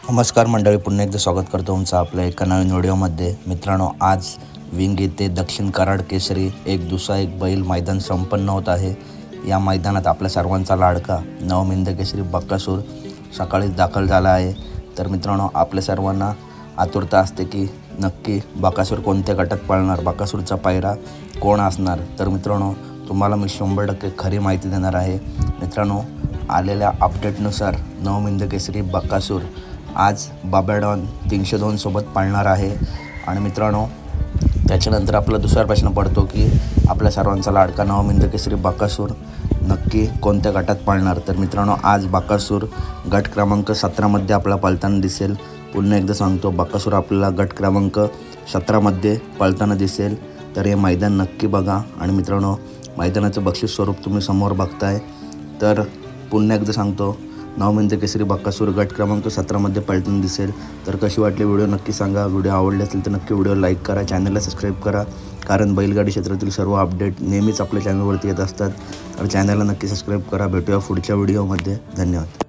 नमस्कार मंडळी, पुन्हा एकदा स्वागत करतो तुमचं आपल्या एका नवीन व्हिडिओमध्ये। मित्रांनो, आज विंग येथे दक्षिण कराड केसरी एक दुसरा एक बैल मैदान संपन्न होत आहे। या मैदानात आपल्या सर्वांचा लाडका नवमिंद केसरी बकासूर सकाळीच दाखल झाला आहे। तर मित्रांनो, आपल्या सर्वांना आतुरता असते की नक्की बकासूर कोणत्या गटात पळणार, बकासूरचा पायरा कोण असणार। तर मित्रांनो, तुम्हाला मी 100% खरी माहिती देणार आहे। मित्रांनो, आलेल्या अपडेटनुसार नवमिंद केसरी बकासूर आज बाबा डॉन 302 सोबत पाळणार आहे। आणि मित्रांनो, त्याच्यानंतर आपला दुसरा प्रश्न पडतो की आपल्या सर्वांचा लाडका नवमिंद केसरी बकासूर नक्की कोणत्या गटात पाळणार। तर मित्रांनो, आज बकासूर गट क्रमांक 17 मध्ये आपल्याला पळताना दिसेल। पुन्हा एकदा सांगतो, बकासूर आपल्याला गट क्रमांक 17 मध्ये पळताना दिसेल। तर हे मैदान नक्की बघा। आणि मित्रांनो, मैदानाचं बक्षीस स्वरूप तुम्ही समोर बघताय। तर पुन्हा एकदा सांगतो, नवमिंद केसरी बकासूर गट क्रमांक 17 मध्ये पळताना दिसेल। तर कशी वाटली व्हिडिओ नक्की सांगा। व्हिडिओ आवडले असेल तर नक्की व्हिडिओ लाईक करा, चॅनलला सबस्क्राईब करा, कारण बैलगाडी क्षेत्रातील सर्व अपडेट नेहमीच आपल्या चॅनलवरती येत असतात। तर चॅनलला नक्की सबस्क्राईब करा। भेटूया पुढच्या व्हिडिओमध्ये। धन्यवाद।